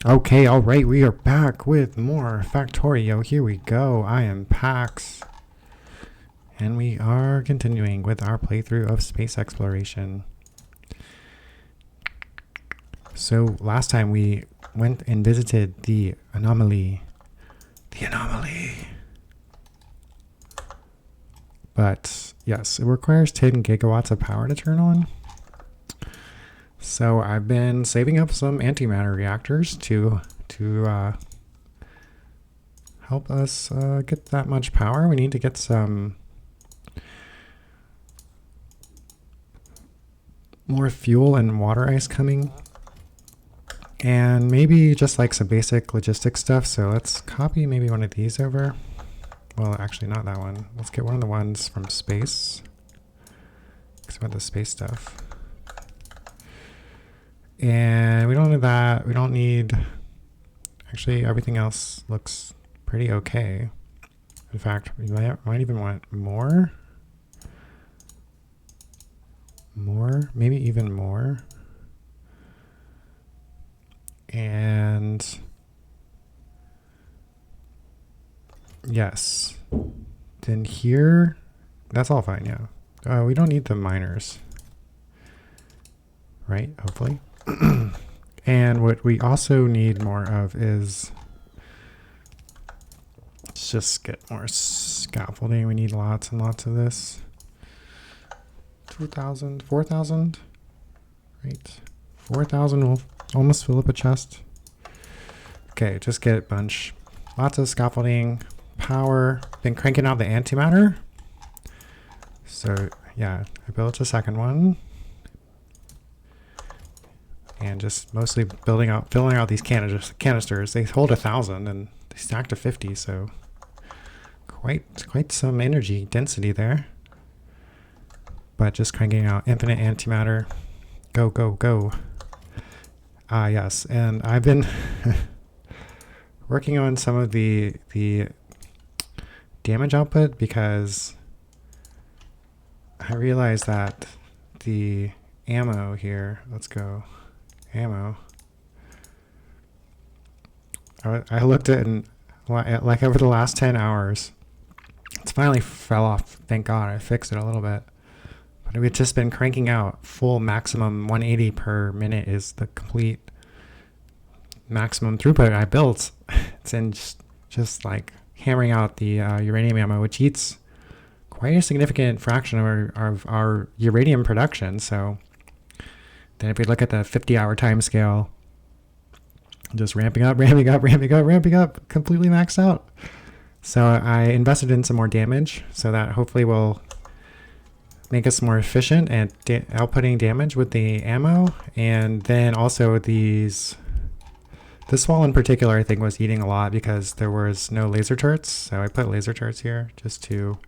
Okay, alright, we are back with more Factorio. Here we go. I am Pax. And we are continuing with our playthrough of space exploration. So last time we went and visited the anomaly. But yes, it requires 10 gigawatts of power to turn on. So I've been saving up some antimatter reactors to help us get that much power. We need to get some more fuel and water ice coming, and maybe just like some basic logistics stuff. So let's copy maybe one of these over. Well, actually not that one. Let's get one of the ones from space, because we want the space stuff. And we don't need that. We don't need... Actually, everything else looks pretty okay. In fact, we might even want more. Maybe even more. And... yes. Then here... that's all fine, yeah. We don't need the miners. Right? Hopefully. And what we also need more of is just get more scaffolding. We need lots and lots of this. 2,000, 4,000, right? 4,000 will almost fill up a chest. Okay, just get a bunch. Lots of scaffolding, power. Been cranking out the antimatter. So yeah, I built a second one. And just mostly filling out these canisters. They hold 1,000 and they stack to 50, so quite some energy density there. But just cranking out infinite antimatter. Go, go, go. Ah, yes, and I've been working on some of the damage output, because I realized that the ammo here, let's go. Ammo. I looked at it, and like over the last 10 hours, it's finally fell off. Thank God I fixed it a little bit. But we've just been cranking out full maximum 180 per minute is the complete maximum throughput I built. It's in just like hammering out the uranium ammo, which eats quite a significant fraction of our uranium production. So then if we look at the 50-hour time scale, just ramping up, completely maxed out. So I invested in some more damage, so that hopefully will make us more efficient at outputting damage with the ammo. And then also this wall in particular, I think, was eating a lot because there was no laser turrets. So I put laser turrets here just to,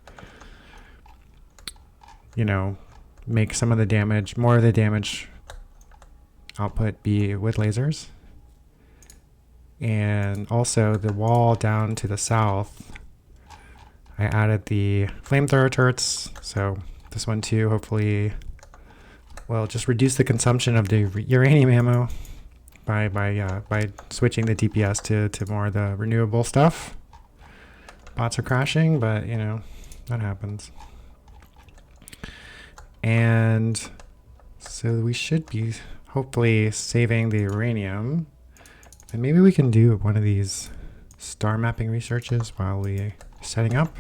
make some of the damage, more of the damage output be with lasers. And also the wall down to the south, I added the flamethrower turrets. So this one too, hopefully, will just reduce the consumption of the uranium ammo by switching the DPS to more of the renewable stuff. Bots are crashing, but that happens. And so we should be hopefully saving the uranium. And maybe we can do one of these star mapping researches while we're setting up.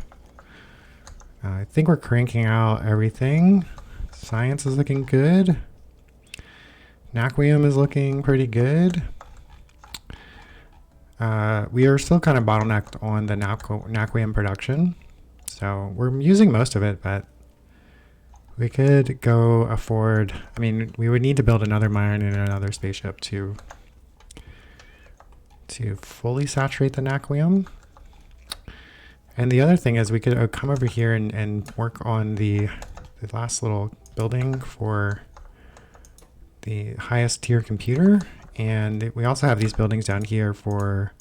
I think we're cranking out everything. Science is looking good. Naquium is looking pretty good. We are still kind of bottlenecked on the naquium production. So we're using most of it, but we could go afford... I mean, we would need to build another mine and another spaceship to fully saturate the naquium. And the other thing is we could come over here and work on the last little building for the highest tier computer. And we also have these buildings down here for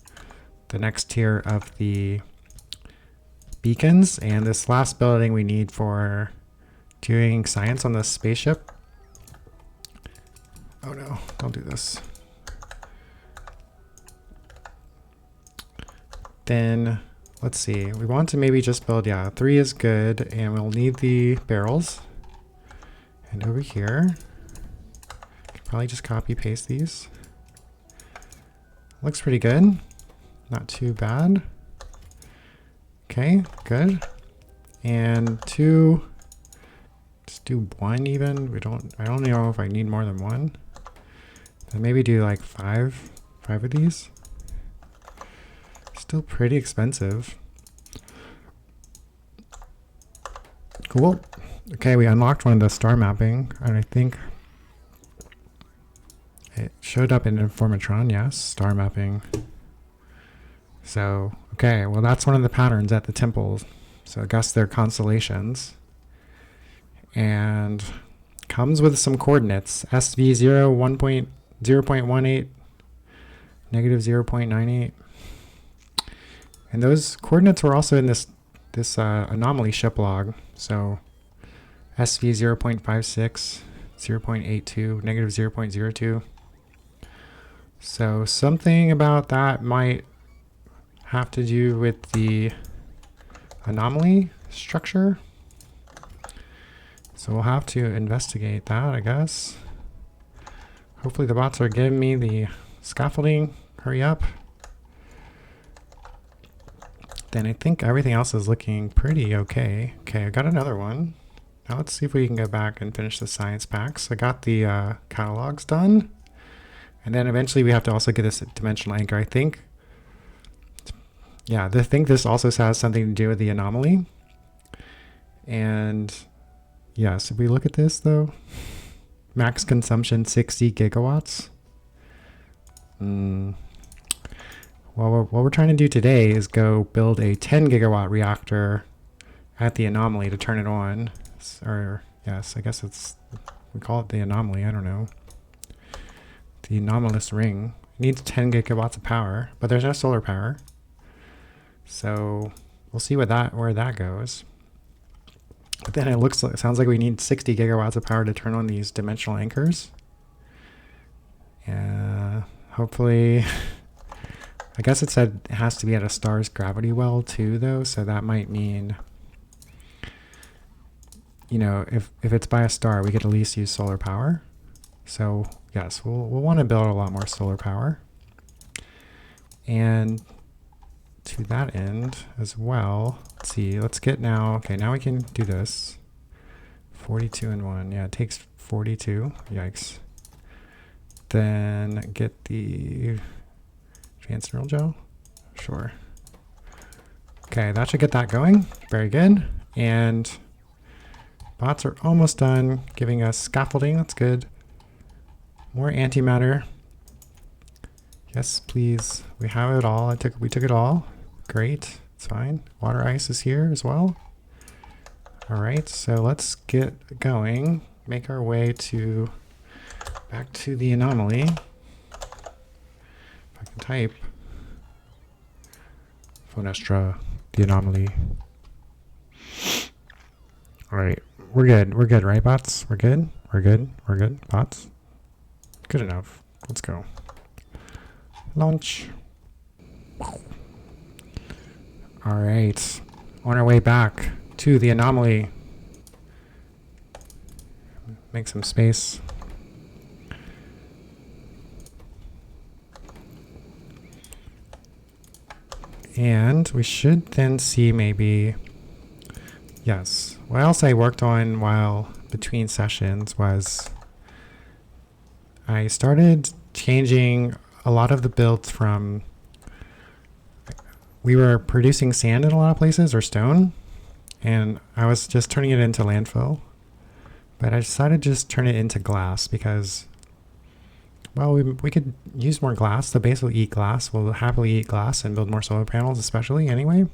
the next tier of the beacons. And this last building we need for doing science on the spaceship. Oh no, don't do this. Then let's see, we want to maybe just build, yeah, 3 is good, and we'll need the barrels. And over here, probably just copy paste these. Looks pretty good. Not too bad. Okay, good. And 2, just do 1 even. I don't know if I need more than 1. Then maybe do like 5 of these. Still pretty expensive. Cool. Okay, we unlocked one of the star mapping, and I think it showed up in Informatron, yes, star mapping. So, okay, well that's one of the patterns at the temples. So I guess they're constellations. And comes with some coordinates. SV0, 0.18, negative 0.98. And those coordinates were also in this anomaly ship log. So SV 0.56, 0.82, negative 0.02. So something about that might have to do with the anomaly structure. So we'll have to investigate that, I guess. Hopefully the bots are giving me the scaffolding. Hurry up. Then I think everything else is looking pretty okay. Okay, I got another one. Now let's see if we can go back and finish the science packs. I got the catalogs done. And then eventually we have to also get this dimensional anchor. I think, yeah, I think this also has something to do with the anomaly. And yes, if we look at this though, max consumption 60 gigawatts. Well, what we're trying to do today is go build a 10 gigawatt reactor at the anomaly to turn it on. Or yes, I guess we call it the anomaly, I don't know. The anomalous ring. It needs 10 gigawatts of power, but there's no solar power. So we'll see where that goes. But then it sounds like we need 60 gigawatts of power to turn on these dimensional anchors. Hopefully, I guess it said it has to be at a star's gravity well too, though. So that might mean, you know, if it's by a star, we could at least use solar power. So yes, we'll want to build a lot more solar power. And to that end as well, let's see, let's get now, okay, now we can do this. 42 and 1, yeah, it takes 42, yikes. Then get the advanced neural gel, sure. Okay, that should get that going, very good. And bots are almost done giving us scaffolding, that's good. More antimatter. Yes, please. We have it all. We took it all. Great. It's fine. Water ice is here as well. All right, so let's get going. Make our way back to the anomaly. If I can type. Phonestra, the anomaly. All right, we're good. We're good, right, bots? We're good. We're good. We're good, bots. Good enough. Let's go. Launch. All right. On our way back to the anomaly. Make some space. And we should then see maybe, yes. What else I worked on while between sessions was I started changing a lot of the builds from, we were producing sand in a lot of places or stone, and I was just turning it into landfill. But I decided to just turn it into glass because, well, we could use more glass. The base will eat glass. We'll happily eat glass and build more solar panels, especially anyway.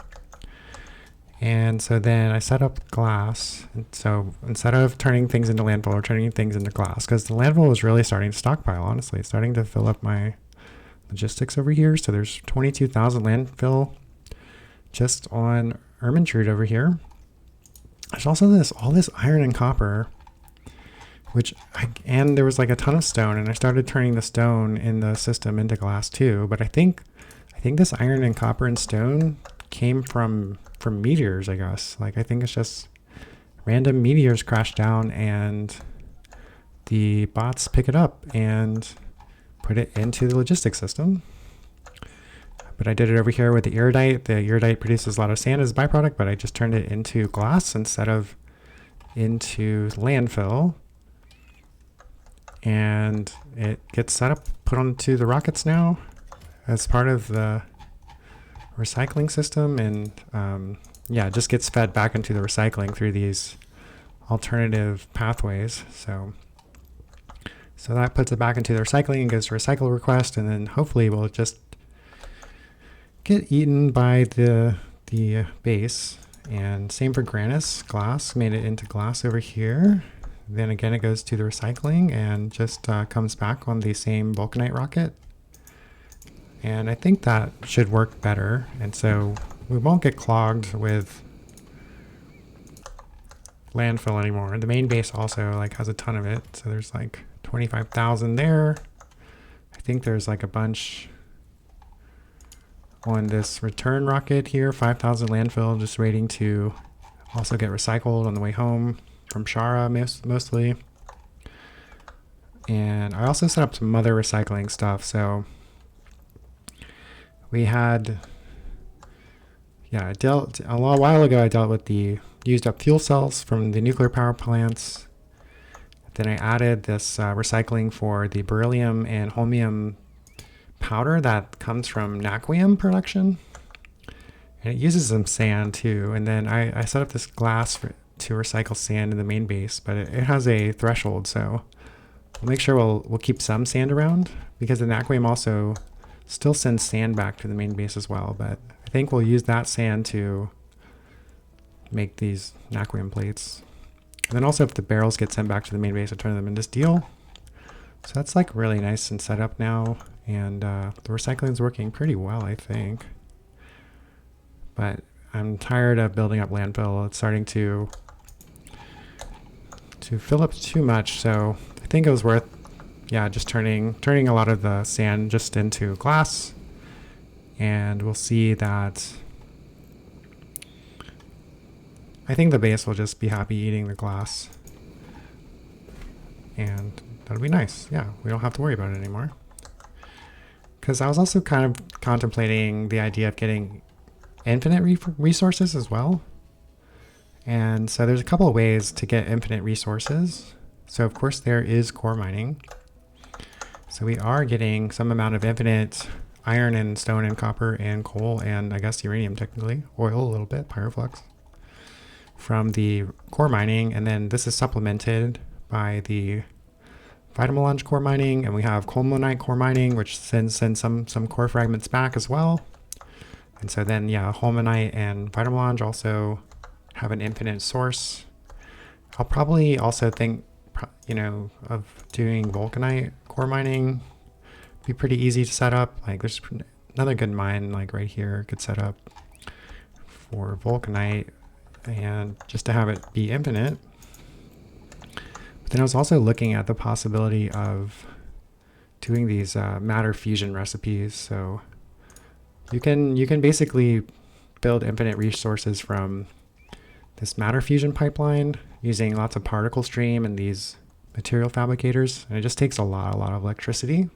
And so then I set up glass. And so instead of turning things into landfill or turning things into glass, because the landfill was really starting to stockpile, honestly. It's starting to fill up my logistics over here. So there's 22,000 landfill just on Ermintrude over here. There's also all this iron and copper, and there was like a ton of stone, and I started turning the stone in the system into glass too. But I think think this iron and copper and stone came from meteors, I guess. Like, I think it's just random meteors crash down and the bots pick it up and put it into the logistics system. But I did it over here with the iridite. The iridite produces a lot of sand as a byproduct, but I just turned it into glass instead of into landfill. And it gets set up, put onto the rockets now as part of the recycling system. And yeah, it just gets fed back into the recycling through these alternative pathways. So that puts it back into the recycling and goes to recycle request, and then hopefully we'll just get eaten by the base. And same for glass, made it into glass over here. Then again, it goes to the recycling and just comes back on the same vulcanite rocket. And I think that should work better. And so we won't get clogged with landfill anymore. The main base also like has a ton of it. So there's like 25,000 there. I think there's like a bunch on this return rocket here, 5,000 landfill, just waiting to also get recycled on the way home from Shara mostly. And I also set up some other recycling stuff. So we had, yeah, a while ago I dealt with the used up fuel cells from the nuclear power plants. Then I added this recycling for the beryllium and holmium powder that comes from naquium production. And it uses some sand too. And then I set up this glass to recycle sand in the main base, but it has a threshold. So we'll make sure we'll keep some sand around, because the naquium also still sends sand back to the main base as well. But I think we'll use that sand to make these naquium plates. And then also if the barrels get sent back to the main base, I turn them into steel. So that's like really nice and set up now. And the recycling is working pretty well, I think. But I'm tired of building up landfill. It's starting to fill up too much. So I think it was worth, yeah, just turning a lot of the sand just into glass. And we'll see that I think the base will just be happy eating the glass. And that'll be nice. Yeah, we don't have to worry about it anymore. Because I was also kind of contemplating the idea of getting infinite resources as well. And so there's a couple of ways to get infinite resources. So of course there is core mining. So we are getting some amount of infinite iron and stone and copper and coal and I guess uranium technically, oil a little bit, pyroflux, from the core mining. And then this is supplemented by the Vitamelange core mining, and we have colmonite core mining, which sends some core fragments back as well. And so then, yeah, holmonite and Vitamelange also have an infinite source. I'll probably also think, of doing vulcanite core mining. Be pretty easy to set up. Like there's another good mine like right here could set up for vulcanite, and just to have it be infinite. But then I was also looking at the possibility of doing these matter fusion recipes. So you can basically build infinite resources from this matter fusion pipeline using lots of particle stream and these material fabricators. And it just takes a lot of electricity.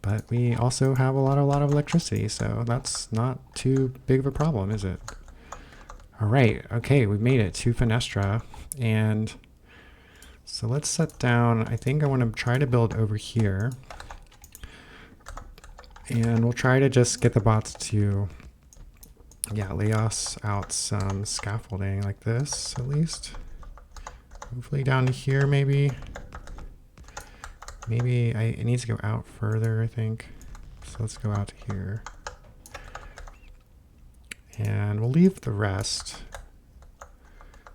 But we also have a lot of electricity, so that's not too big of a problem, is it? All right, okay, we made it to Fenestra. And so let's set down, I think I want to try to build over here. And we'll try to just get the bots to, lay us out some scaffolding like this, at least. Hopefully down to here, maybe. Maybe it needs to go out further, I think. So let's go out to here. And we'll leave the rest.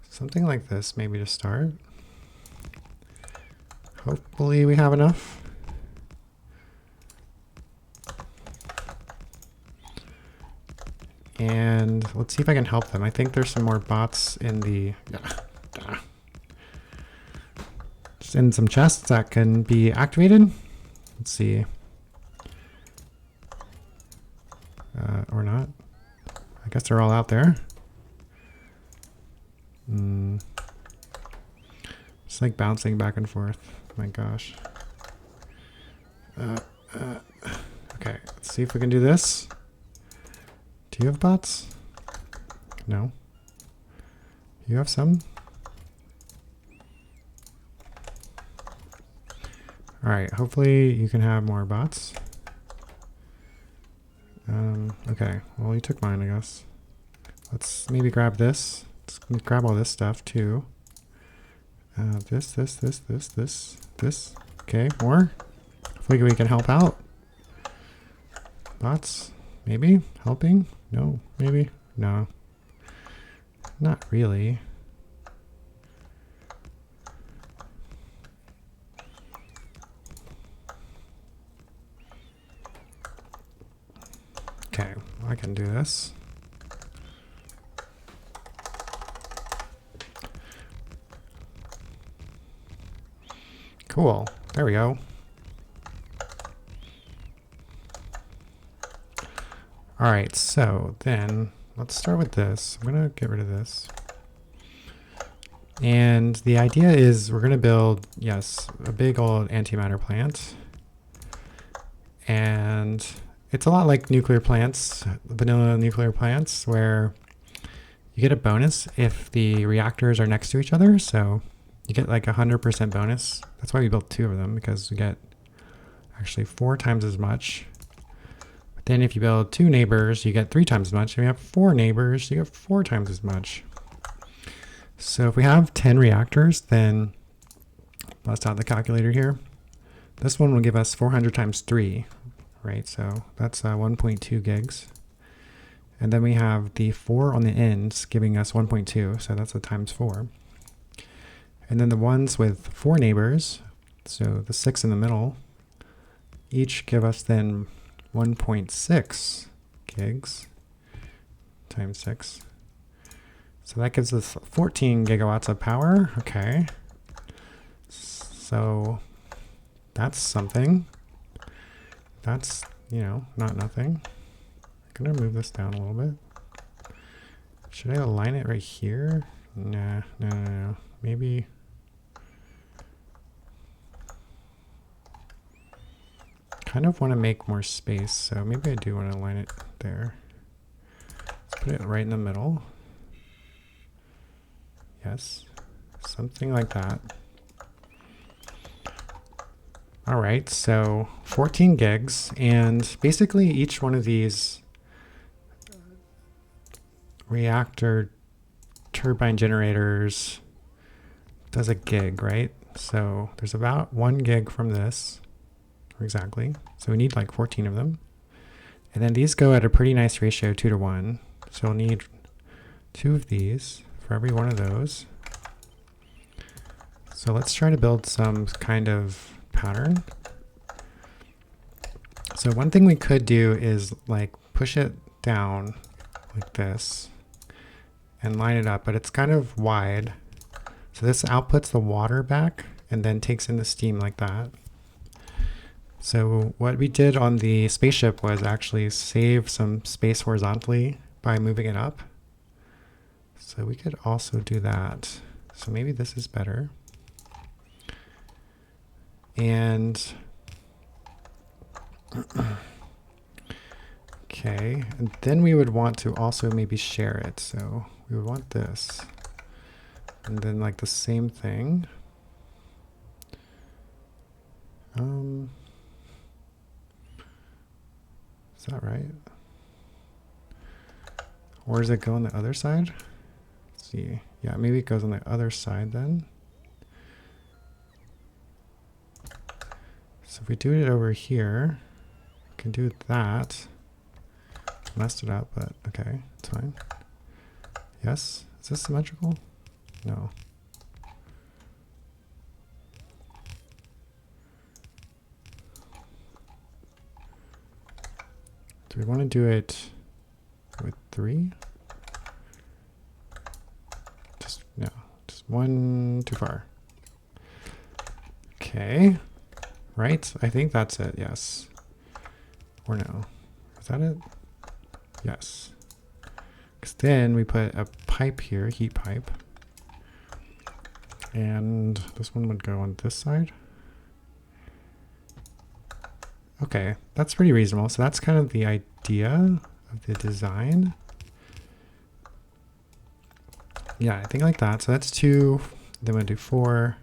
Something like this, maybe to start. Hopefully we have enough. And let's see if I can help them. I think there's some more bots in the... Just in some chests that can be activated. Let's see. Or not. I guess they're all out there. It's like bouncing back and forth. My gosh. Okay, let's see if we can do this. Do you have bots? No. You have some? Alright, hopefully you can have more bots. Okay, well you took mine, I guess. Let's maybe grab this. Let's grab all this stuff too. This. Okay, more. Hopefully we can help out. Bots? Maybe? Helping? No, maybe? No. Not really. Okay, I can do this. Cool. There we go. All right, so then let's start with this. I'm going to get rid of this. And the idea is we're going to build, yes, a big old antimatter plant. And it's a lot like nuclear plants, vanilla nuclear plants, where you get a bonus if the reactors are next to each other. So you get like 100% bonus. That's why we built 2 of them, because we get actually 4 times as much. But then if you build 2 neighbors, you get 3 times as much. If you have 4 neighbors, you get 4 times as much. So if we have 10 reactors, then bust out the calculator here. This one will give us 400 times 3, right? So that's 1.2 gigs. And then we have the 4 on the ends giving us 1.2, so that's a times 4. And then the ones with 4 neighbors, so the 6 in the middle, each give us then 1.6 gigs times 6. So that gives us 14 gigawatts of power. Okay. So that's something. That's, you know, not nothing. I'm going to move this down a little bit. Should I align it right here? Nah, no. Maybe. Kind of want to make more space, so maybe I do want to align it there. Let's put it right in the middle. Yes, something like that. All right, so 14 gigs, and basically each one of these reactor turbine generators does a gig, right? So there's about 1 gig from this, exactly. So we need like 14 of them. And then these go at a pretty nice ratio, 2 to 1. So we'll need 2 of these for every one of those. So let's try to build some kind of pattern. So one thing we could do is like push it down like this and line it up, but it's kind of wide. So this outputs the water back and then takes in the steam like that. So what we did on the spaceship was actually save some space horizontally by moving it up. So we could also do that. So maybe this is better. And okay, and then we would want to also maybe share it. So we would want this. And then like the same thing. Is that right? Or does it go on the other side? Let's see. Yeah, maybe it goes on the other side then. So if we do it over here, we can do that. Messed it up, but okay, it's fine. Yes? Is this symmetrical? No. Do we want to do it with 3? No, just 1 too far. Okay. Right? I think that's it, yes. Or no. Is that it? Yes. Because then we put a pipe here, heat pipe. And this one would go on this side. Okay, that's pretty reasonable. So that's kind of the idea of the design. Yeah, I think like that. So that's 2. Then we'll do 4.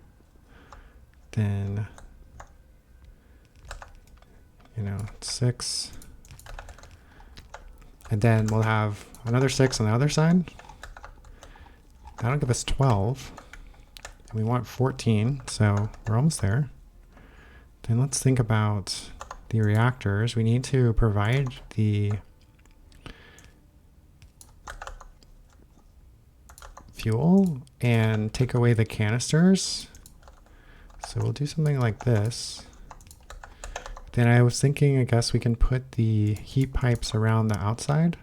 Then, 6. And then we'll have another 6 on the other side. That'll give us 12. And we want 14, so we're almost there. Then let's think about the reactors. We need to provide the fuel and take away the canisters. So we'll do something like this. Then I was thinking, I guess we can put the heat pipes around the outside.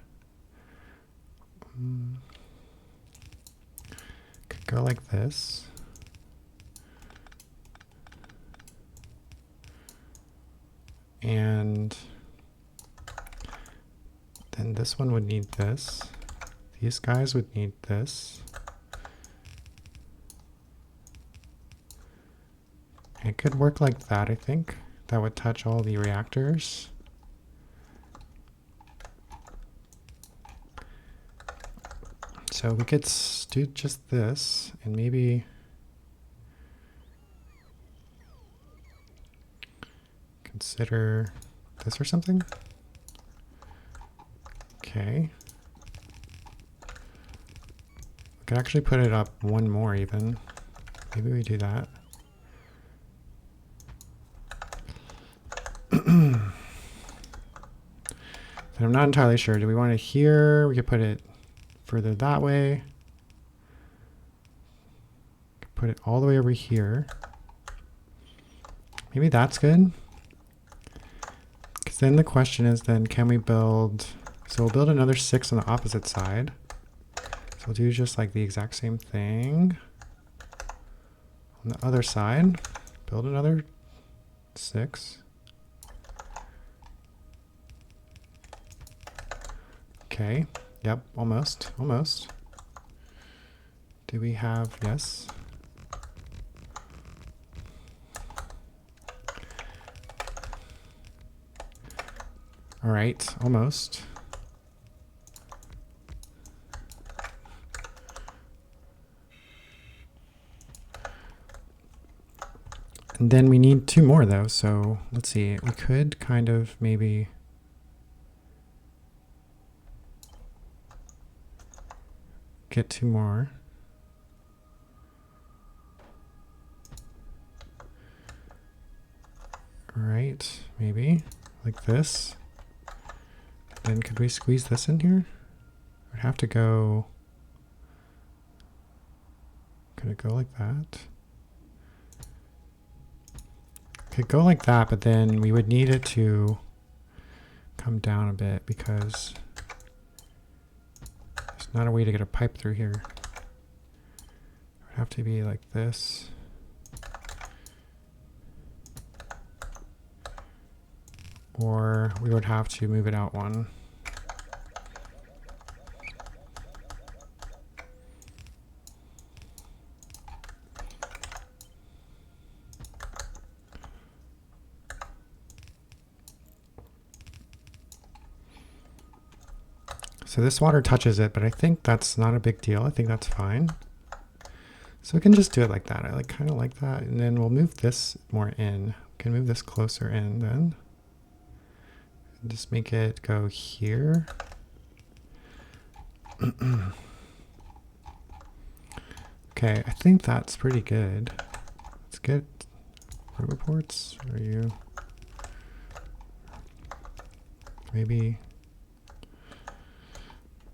Could go like this. And then this one would need this. These guys would need this. It could work like that, I think. That would touch all the reactors. So we could do just this and maybe consider this or something. Okay. We could actually put it up one more even. Maybe we do that. And I'm not entirely sure. Do we want it here? We could put it further that way. Put it all the way over here. Maybe that's good. Because then the question is then can we build... So we'll build another 6 on the opposite side. So we'll do just like the exact same thing. On the other side, build another 6. Okay, yep, almost. Do we have, yes. All right, almost. And then we need 2 more though, so let's see, we could kind of maybe get 2 more. All right, maybe like this. Then could we squeeze this in here? I'd have to go, could it go like that? Could go like that, but then we would need it to come down a bit because there's not a way to get a pipe through here. It would have to be like this. Or we would have to move it out 1. So this water touches it, but I think that's not a big deal. I think that's fine. So we can just do it like that. I kind of like that. And then we'll move this more in. We can move this closer in then. And just make it go here. Okay, I think that's pretty good. Let's get rover ports. Are you? Maybe.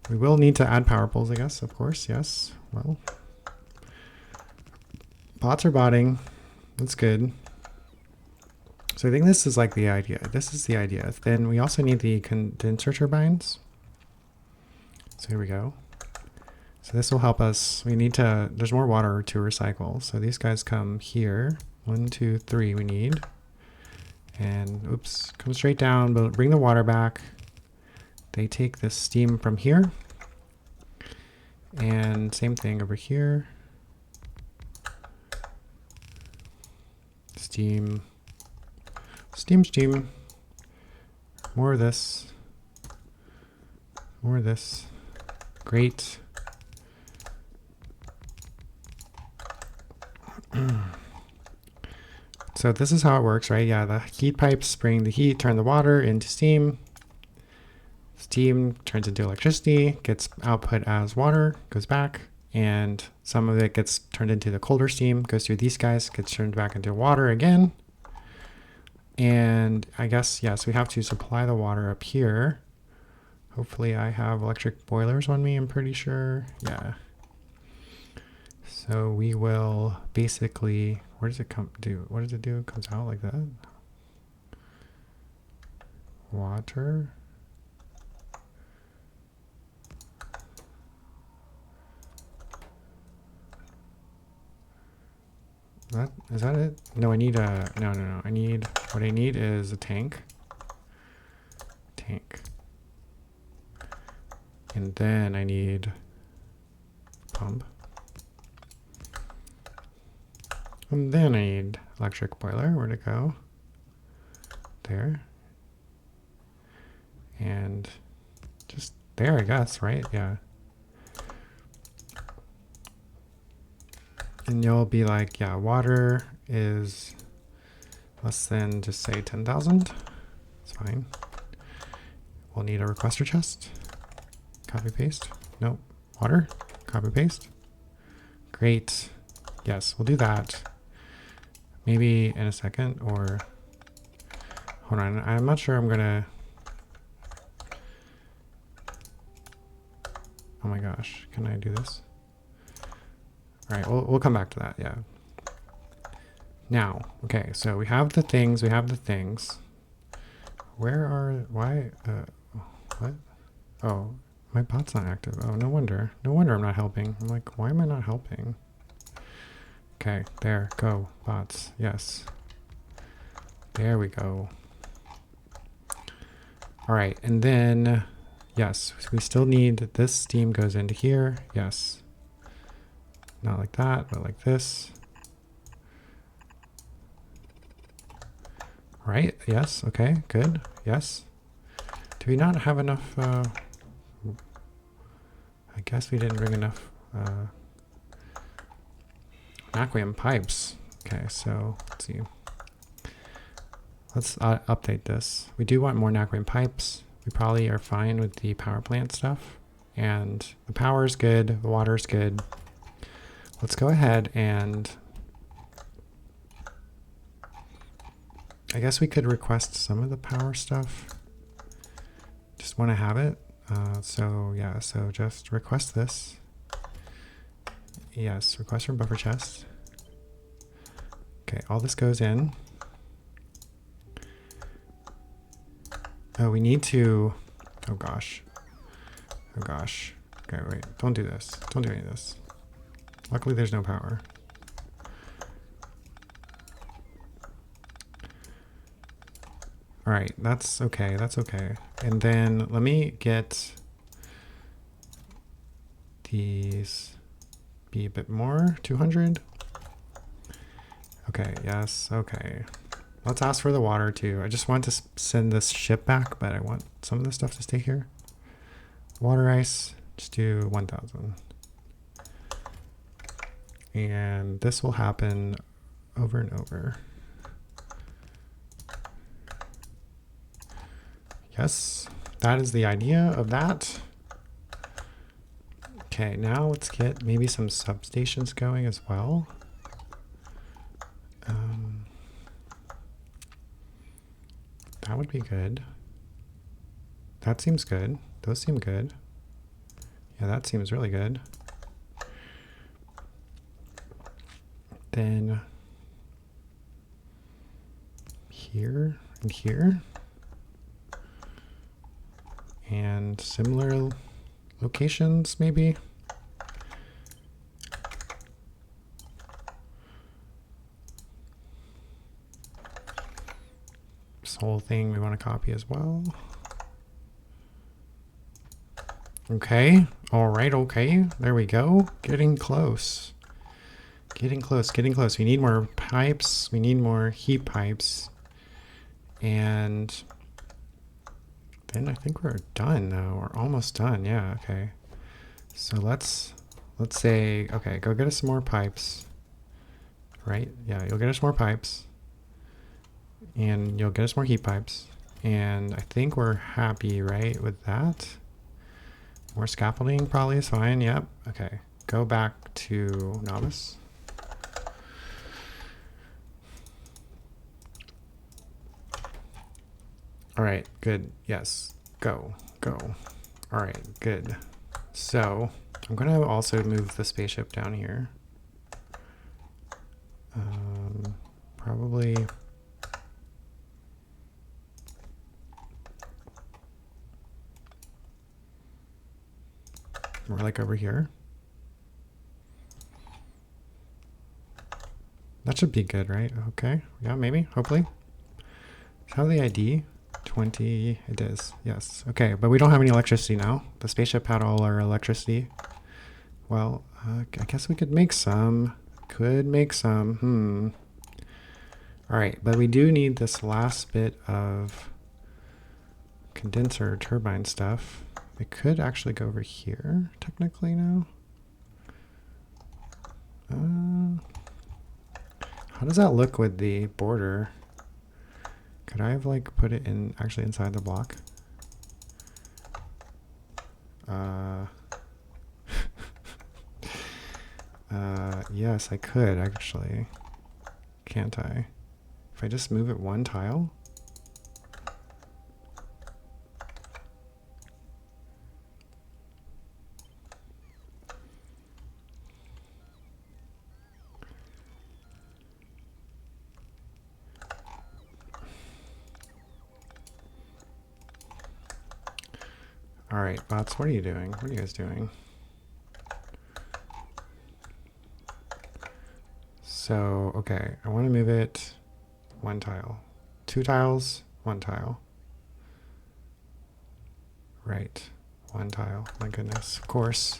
We will need to add power poles, I guess, of course, yes. Well, bots are botting. That's good. So I think this is like the idea. This is the idea. Then we also need the condenser turbines. So here we go. So this will help us. We need to, there's more water to recycle. So these guys come here. 1, 2, 3 we need. And oops, come straight down, but bring the water back. they take this steam from here, and same thing over here. Steam, steam, steam. More of this. More of this. Great. So this is how it works, right? Yeah, the heat pipes bring the heat, turn the water into steam. Steam turns into electricity, gets output as water, goes back, and some of it gets turned into the colder steam, goes through these guys, gets turned back into water again. And I guess, yes, we have to supply the water up here. Hopefully I have electric boilers on me, I'm pretty sure. Yeah. So we will basically, where does it come do? What does it do? It comes out like that. Water. Is that it? No, I need a, no. I need, what I need is a tank. And then I need a pump. And then I need electric boiler. Where'd it go? There. And just there, I guess, right? Yeah. And you'll be like, yeah, water is less than, just say 10,000. It's fine. We'll need a requester chest. Copy paste. Nope. Water. Copy paste. Great. Yes, we'll do that. Maybe in a second, or hold on. I'm not sure I'm gonna. Oh my gosh, can I do this? All right, we'll come back to that. Yeah. Now, okay, so we have the things. Where are, why, what? Oh, my bot's not active. Oh, no wonder. No wonder I'm not helping. I'm like, why am I not helping? Okay, there, go, bots. Yes. There we go. All right, and then, yes, we still need, this steam goes into here. Yes. Not like that, but like this. Right, yes, okay, good, yes. Do we not have enough, I guess we didn't bring enough, vacuum pipes. Okay, so let's see. Let's update this. We do want more Naquim pipes. We probably are fine with the power plant stuff. And the power is good. The water is good. Let's go ahead and I guess we could request some of the power stuff. Just want to have it. So yeah, so just request this. Yes, request from buffer chest. Okay, all this goes in. Oh, we need to, oh gosh. Oh gosh. Okay, wait, don't do this. Don't do any of this. Luckily there's no power. All right, that's okay, that's okay. And then let me get these be a bit more, 200. Okay, yes, okay. Let's ask for the water too. I just want to send this ship back, but I want some of this stuff to stay here. Water ice, just do 1,000. And this will happen over and over. Yes, that is the idea of that. Okay, now let's get maybe some substations going as well. That would be good. That seems good. Those seem good. Yeah, that seems really good. Then here and here. And similar locations, maybe. This whole thing we want to copy as well. Okay. All right. Okay. There we go. Getting close. Getting close. Getting close. We need more pipes. We need more heat pipes. And then I think we're done though. We're almost done. Yeah. Okay. So let's say, okay, go get us some more pipes. Right? Yeah. You'll get us more pipes. And you'll get us more heat pipes. And I think we're happy, right, with that. More scaffolding probably is fine. Yep. Okay. Go back to novice. All right. Good. Yes. Go. Go. All right. Good. So I'm going to also move the spaceship down here. Probably. More like over here. That should be good, right? Okay. Yeah, maybe. Hopefully. How the ID? 20. It is. Yes. Okay, but we don't have any electricity now. The spaceship had all our electricity. Well, I guess we could make some. Could make some. All right, but we do need this last bit of condenser turbine stuff. We could actually go over here, technically now. How does that look with the border? Could I have like put it in actually inside the block? Yes, I could actually. Can't I? If I just move it one tile? All right, bots, what are you doing? What are you guys doing? So, okay, I want to move it one tile. 2 tiles, 1 tile. Right, 1 tile. My goodness, of course.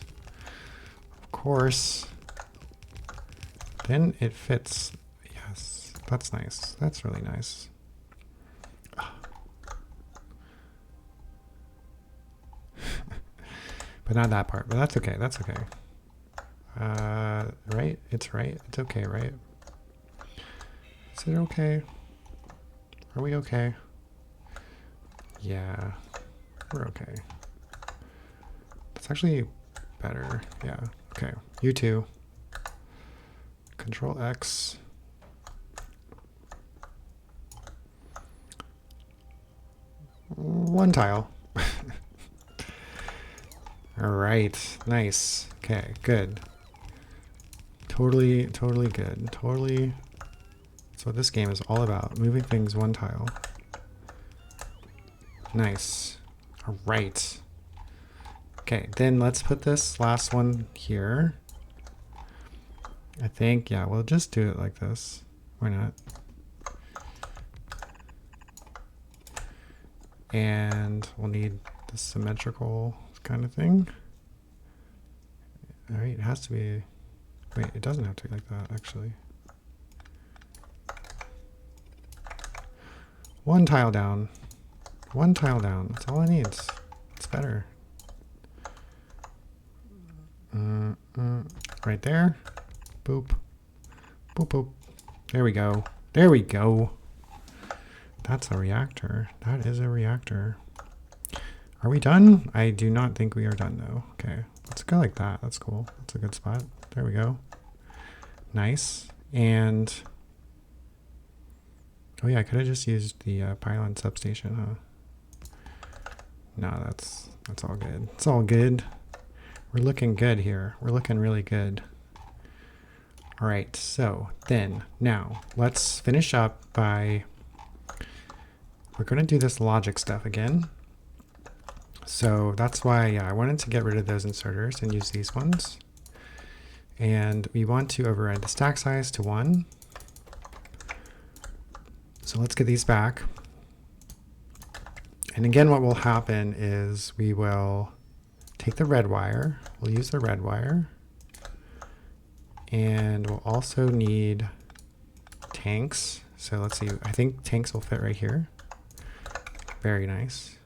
Of course. Then it fits. Yes, that's nice. That's really nice. But not that part, but that's okay. That's okay. Right? It's right. It's okay, right? Is it okay? Are we okay? Yeah, we're okay. That's actually better. Yeah, okay. You too. Control X. One tile. All right, nice. Okay, good. Totally good. Totally. That's what this game is all about. Moving things one tile. Nice. All right. Okay, then let's put this last one here. I think, yeah, we'll just do it like this. Why not? And we'll need the symmetrical kind of thing. All right, it has to be. Wait, it doesn't have to be like that, actually. 1 tile down. 1 tile down. That's all it needs. It's better. Right there. Boop. Boop, boop. There we go. There we go. That's a reactor. That is a reactor. Are we done? I do not think we are done, though. Okay. Let's go like that. That's cool. That's a good spot. There we go. Nice. And oh yeah, I could have just used the pylon substation, huh? No, that's all good. It's all good. We're looking good here. We're looking really good. All right, so then now let's finish up by, we're going to do this logic stuff again. So that's why, yeah, I wanted to get rid of those inserters and use these ones. And we want to override the stack size to 1. So let's get these back. And again, what will happen is we will take the red wire. We'll use the red wire. And we'll also need tanks. So let's see, I think tanks will fit right here. Very nice.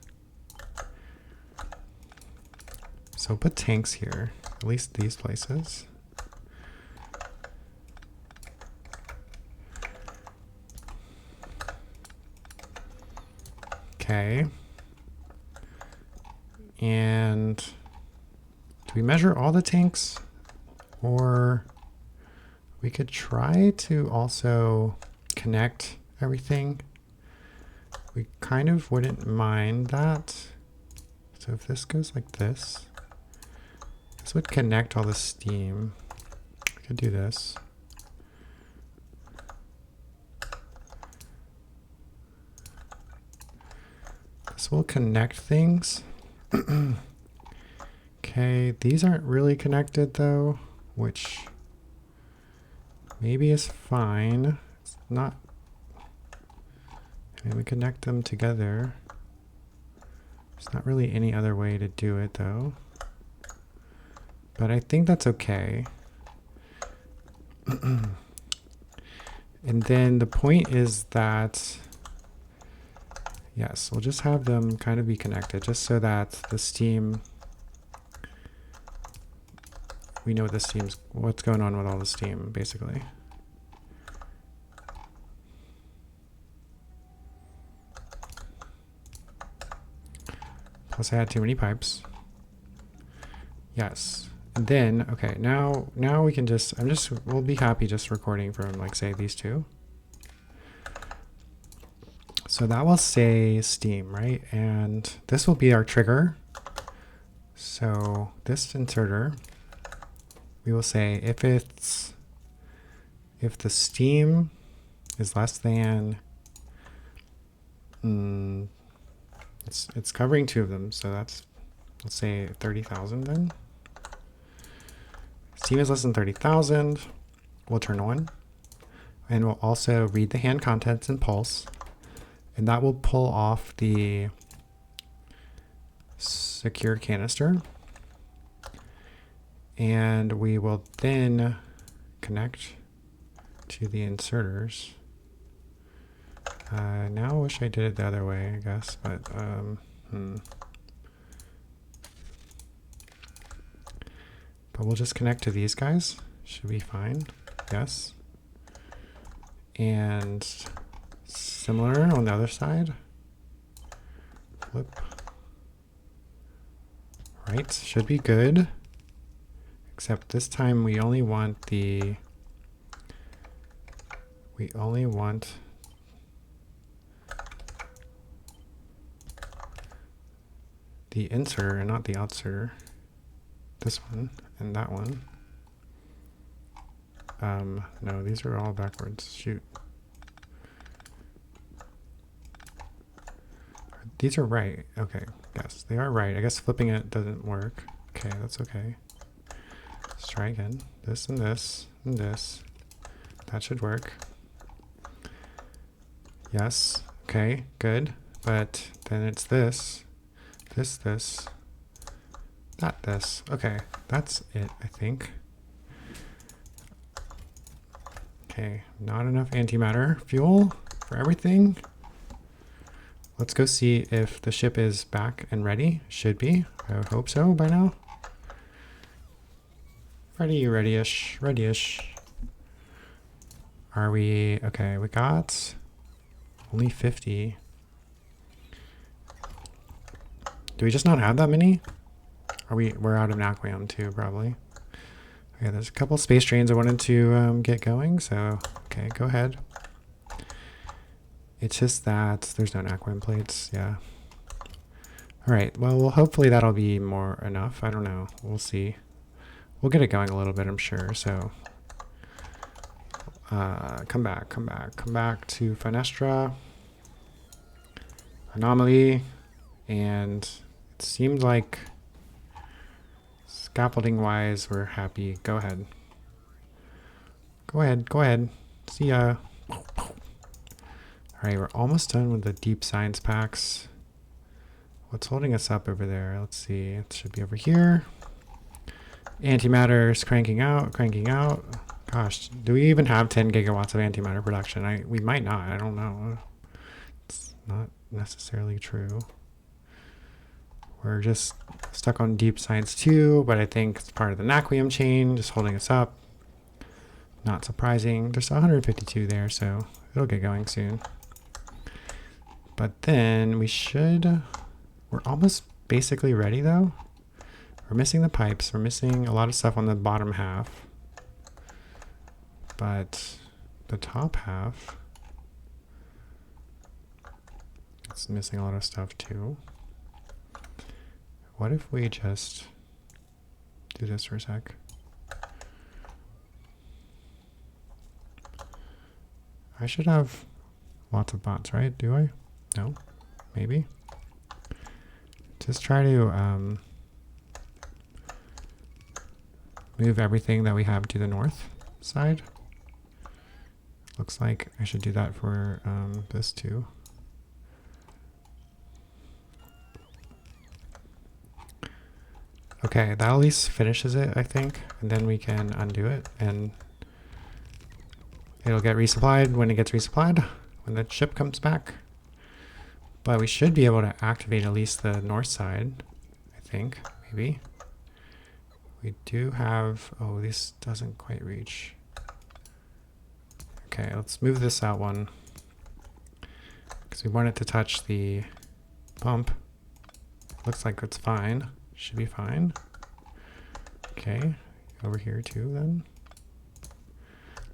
So put tanks here, at least these places. Okay. And do we measure all the tanks? Or we could try to also connect everything. We kind of wouldn't mind that. So if this goes like this, this would connect all the steam. We could do this. This will connect things. Okay, these aren't really connected though, which maybe is fine. It's not. I mean, we connect them together. There's not really any other way to do it though. But I think that's okay. And then the point is that, yes, we'll just have them kind of be connected just so that the steam, we know what's going on with all the steam, basically. Plus I had too many pipes. Yes. And then, okay, now we can we'll be happy just recording from, like, say, these two. So that will say steam, right? And this will be our trigger. So this inserter, we will say if the steam is less than, it's covering two of them, so that's, let's say 30,000 then. Steam is less than 30,000, we'll turn on, and we'll also read the hand contents and pulse, and that will pull off the secure canister, and we will then connect to the inserters. Now I wish I did it the other way, I guess, but But we'll just connect to these guys. Should be fine. Yes. And similar on the other side. Flip. Right, should be good. Except this time we only want the inserter and not the outsider. This one and that one. No, these are all backwards. Shoot. These are right. Okay. Yes, they are right. I guess flipping it doesn't work. Okay, that's okay. Let's try again. This and this and this. That should work. Yes. Okay, good. But then it's this. This. Not this. Okay, that's it, I think. Okay, not enough antimatter fuel for everything. Let's go see if the ship is back and ready. Should be. I would hope so by now. Ready-ish. Are we... Okay, we got only 50. Do we just not have that many? We're out of Naquium too, probably. Okay, there's a couple space trains I wanted to get going, so okay, go ahead. It's just that there's no Naquium plates, yeah. All right, well, hopefully that'll be more enough. I don't know, we'll see. We'll get it going a little bit, I'm sure, so. Come back to Fenestra. Anomaly, and it seemed like scaffolding wise, we're happy. Go ahead. See ya. Alright, we're almost done with the deep science packs. What's holding us up over there? Let's see. It should be over here. Antimatter is cranking out, cranking out. Gosh, do we even have 10 gigawatts of antimatter production? We might not. I don't know. It's not necessarily true. We're just stuck on deep science 2, but I think it's part of the naquium chain, just holding us up. Not surprising. There's 152 there, so it'll get going soon. But then we're almost basically ready though. We're missing the pipes. We're missing a lot of stuff on the bottom half. But the top half, it's missing a lot of stuff too. What if we just do this for a sec? I should have lots of bots, right? Do I? No? Maybe? Just try to move everything that we have to the north side. Looks like I should do that for this too. Okay, that at least finishes it, I think, and then we can undo it, and it'll get resupplied when it gets resupplied, when the ship comes back. But we should be able to activate at least the north side, I think, maybe. We do have, oh, this doesn't quite reach. Okay, let's move this out one, because we want it to touch the pump. Looks like it's fine. Should be fine. Okay, over here too then.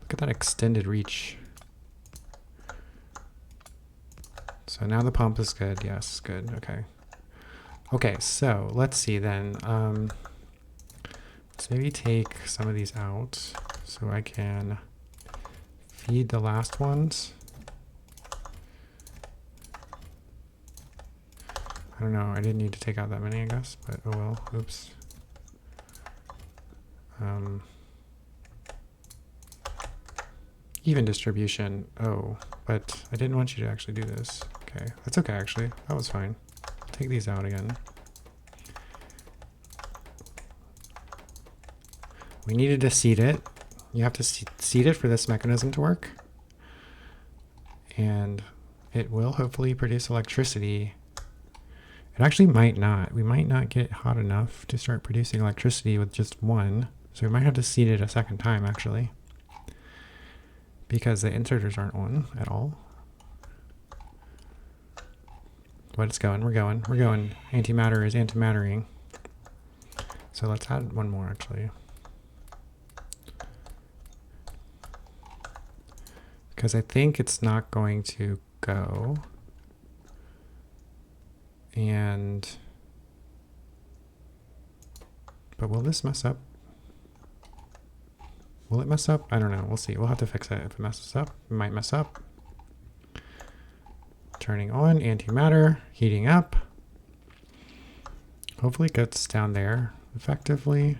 Look at that extended reach. So now the pump is good. Yes, good. Okay. Okay, so let's see then. Let's maybe take some of these out so I can feed the last ones. I don't know, I didn't need to take out that many, I guess, but oh well, oops. Even distribution, oh, but I didn't want you to actually do this. Okay, that's okay actually, that was fine. I'll take these out again. We needed to seed it. You have to seed it for this mechanism to work. And it will hopefully produce electricity. It actually might not. We might not get hot enough to start producing electricity with just one. So we might have to seed it a second time actually. Because the inserters aren't on at all. But it's going, we're going, we're going. Antimatter is antimattering. So let's add one more actually. Because I think it's not going to go. But will this mess up? Will it mess up? I don't know. We'll see. We'll have to fix it. If it messes up, it might mess up. Turning on antimatter, heating up. Hopefully it gets down there effectively.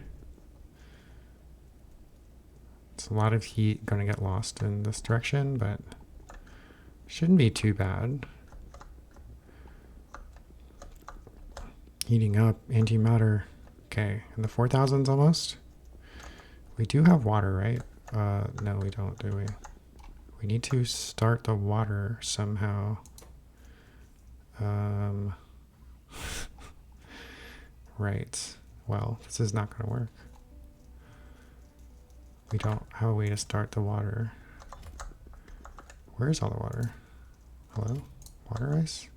It's a lot of heat going to get lost in this direction, but shouldn't be too bad. Heating up, antimatter. Okay, in the 4000s almost. We do have water, right? No, we don't, do we? We need to start the water somehow. Right. Well, this is not going to work. We don't have a way to start the water. Where's all the water? Hello? Water ice?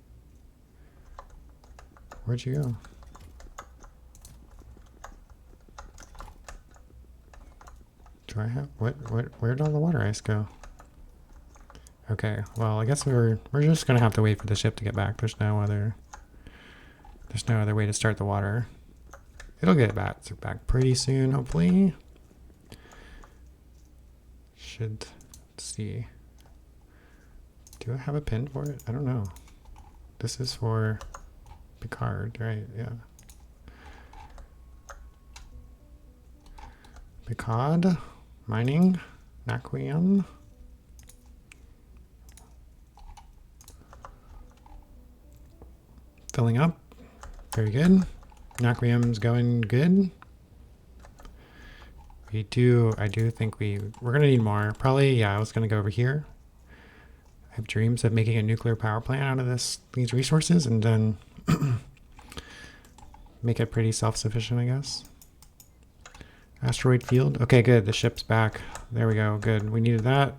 Where'd you go? Do I have, where'd all the water ice go? Okay, well, I guess we're just gonna have to wait for the ship to get back. There's no other way to start the water. It'll get back pretty soon, hopefully. Let's see. Do I have a pin for it? I don't know. This is for Picard, right? Yeah. Picard, mining, naquium. Filling up. Very good. Nacrium's going good. I do think we're gonna need more. Probably, yeah, I was gonna go over here. I have dreams of making a nuclear power plant out of these resources and then make it pretty self-sufficient, I guess. Asteroid field. Okay, good. The ship's back. There we go. Good. We needed that.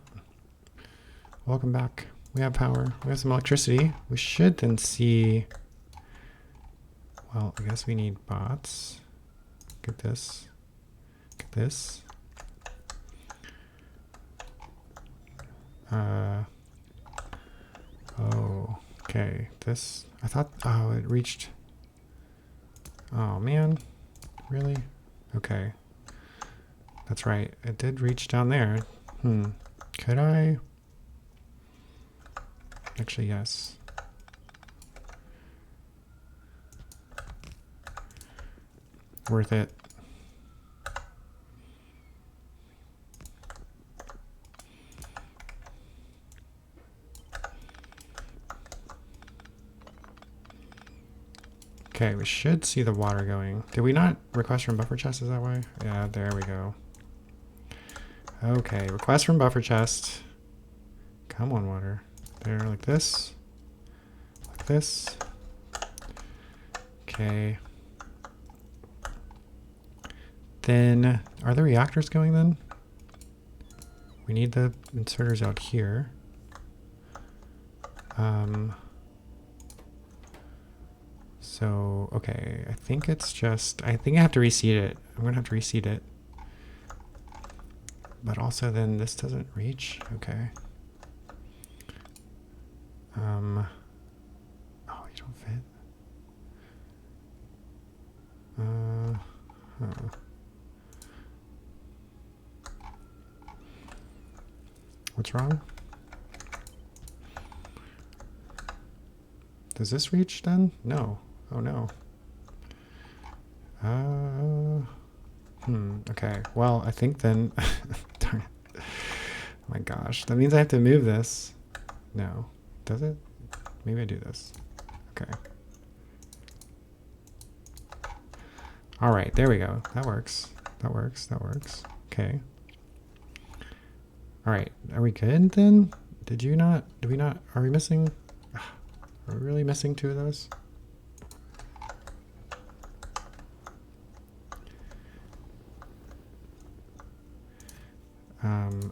Welcome back. We have power. We have some electricity. We should then see... Well, I guess we need bots. Get this. Get this. Oh, okay. This... I thought... Oh, it reached... Oh, man. Really? Okay. That's right. It did reach down there. Could I? Actually, yes. Worth it. Okay, we should see the water going. Did we not request from buffer chest? Is that why? Yeah, there we go. Okay, request from buffer chest. Come on, water. There, like this. Like this. Okay. Then, are the reactors going then? We need the inserters out here. So, okay, I think it's just, I think I have to reseed it. I'm going to have to reseed it. But also then this doesn't reach. Okay. Oh, you don't fit. Huh. What's wrong? Does this reach then? No. Oh no. Okay. Well, I think then... Darn it. Oh my gosh. That means I have to move this. No. Does it? Maybe I do this. Okay. Alright, there we go. That works. That works. That works. Okay. Alright. Are we good then? Did we not? Are we missing? Are we really missing 2 of those?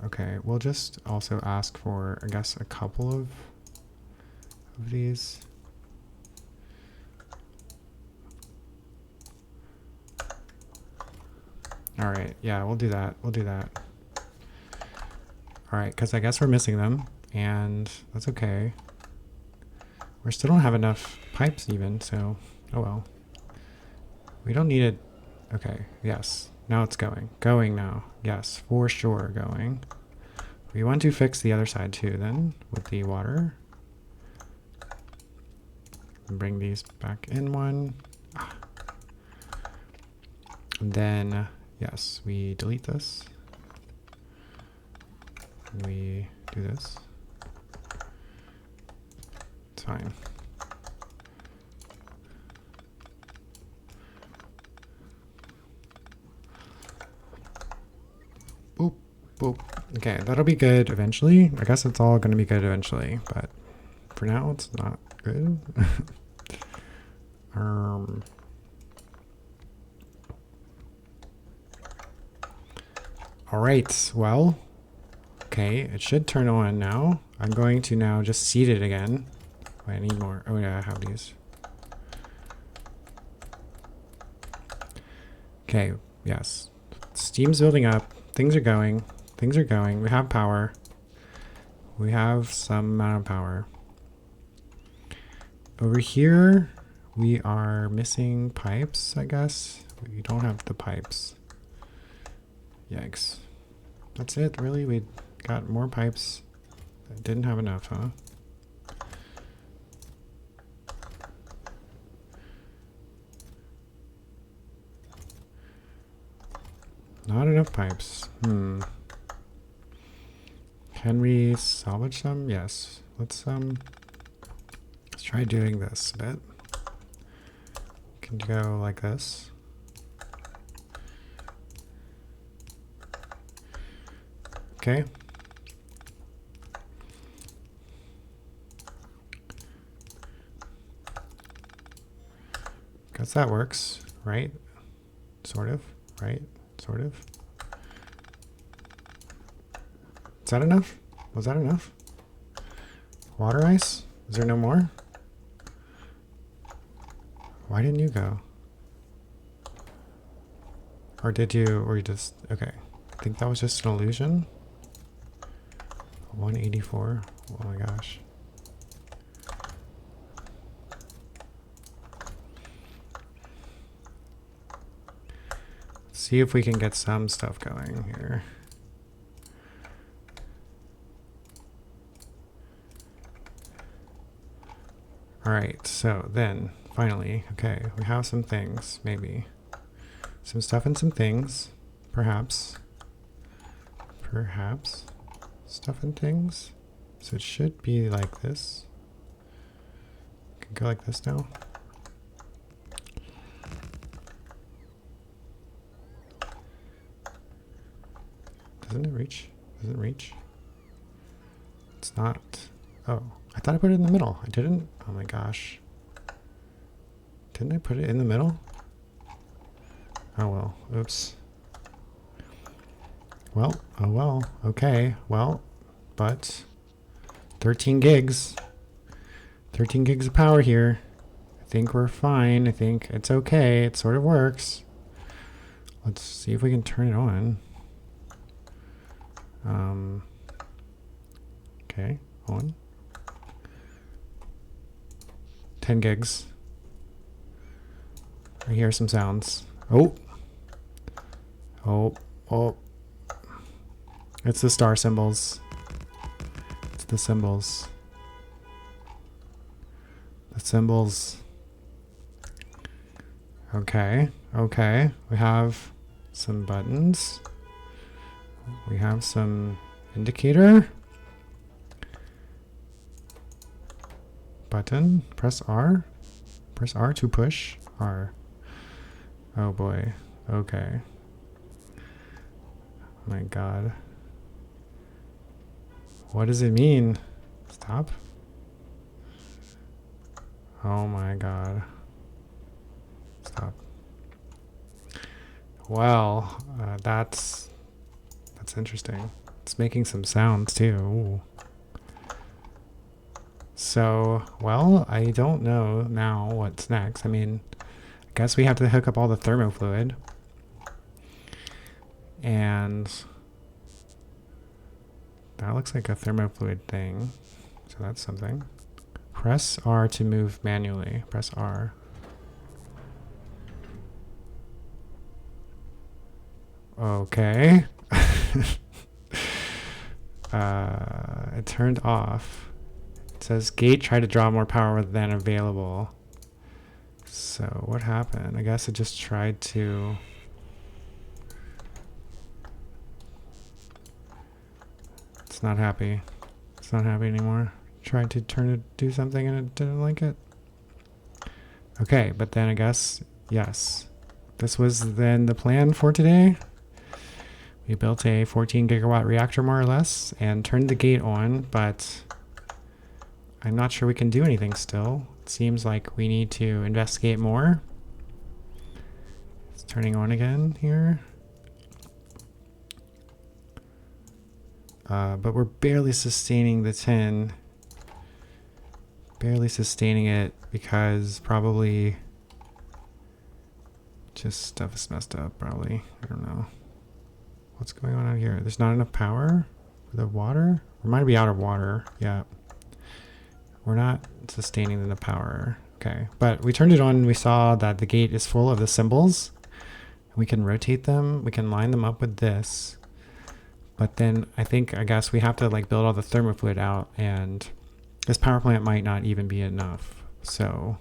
Okay, we'll just also ask for, I guess, a couple of these. All right, yeah, we'll do that. We'll do that. All right, because I guess we're missing them, and that's okay. We still don't have enough pipes even, so oh well. We don't need it. Okay, yes. Now it's going. Going now. Yes, for sure going. We want to fix the other side too then with the water. And bring these back in one. And then, yes, we delete this. And we do this. It's fine. Boop, boop. Okay, that'll be good eventually. I guess it's all going to be good eventually, but for now it's not good. All right, well, okay, it should turn on now. I'm going to now just seed it again. Wait, I need more. Oh yeah, I have these. Okay, yes. Steam's building up. Things are going. Things are going. We have power. We have some amount of power. Over here, we are missing pipes, I guess. We don't have the pipes. Yikes. That's it, really? We got more pipes. Didn't have enough, huh? Not enough pipes. Can we salvage some? Yes. Let's try doing this a bit. Can go like this. Okay. Guess that works, right? Sort of, right? Sort of. Is that enough? Was that enough? Water ice? Is there no more? Why didn't you go? Or did you, or you just, okay. I think that was just an illusion. 184. Oh my gosh. See if we can get some stuff going here. All right, so then finally, okay, we have some things, maybe. Some stuff and some things, perhaps. Perhaps. Stuff and things. So it should be like this. Can go like this now. Doesn't it reach? Does it reach? It's not. Oh, I thought I put it in the middle. I didn't? Oh my gosh. Didn't I put it in the middle? Oh well. Oops. Well, oh well. Okay. Well, but 13 gigs. 13 gigs of power here. I think we're fine. I think it's okay. It sort of works. Let's see if we can turn it on. Okay, on. 10 gigs. I hear some sounds. Oh. Oh. Oh. It's the star symbols. It's the symbols. The symbols. Okay. Okay. We have some buttons. We have some indicator. Button. Press R. Press R to push. R. Oh boy. Okay. Oh my god. What does it mean? Stop. Oh my god. Stop. Well, that's interesting. It's making some sounds too. Ooh. So, well, I don't know now what's next. I mean, I guess we have to hook up all the thermofluid. And that looks like a thermofluid thing. So that's something. Press R to move manually. Press R. Okay. It turned off. It says gate tried to draw more power than available. So what happened? I guess it just tried to... It's not happy. It's not happy anymore. Tried to turn it, do something and it didn't like it. Okay, but then I guess, yes. This was then the plan for today. We built a 14 gigawatt reactor more or less and turned the gate on, but I'm not sure we can do anything still. It seems like we need to investigate more. It's turning on again here. But we're barely sustaining the 10. Barely sustaining it because probably just stuff is messed up, probably. I don't know. What's going on out here? There's not enough power for the water? We might be out of water. Yeah. We're not sustaining the power. Okay. But we turned it on and we saw that the gate is full of the symbols. We can rotate them. We can line them up with this. But then I guess we have to like build all the thermofluid out, and this power plant might not even be enough. So,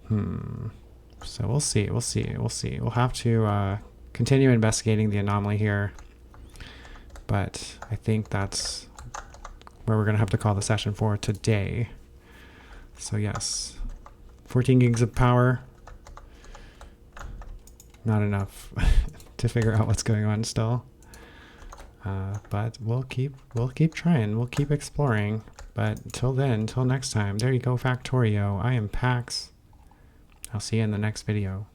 so we'll see. We'll see. We'll see. We'll have to continue investigating the anomaly here. But I think that's where we're going to have to call the session for today. So yes, 14 gigs of power. not enough to figure out what's going on still. But we'll keep trying. We'll keep exploring. But till then, till next time, there you go, Factorio. I am Pax. I'll see you in the next video.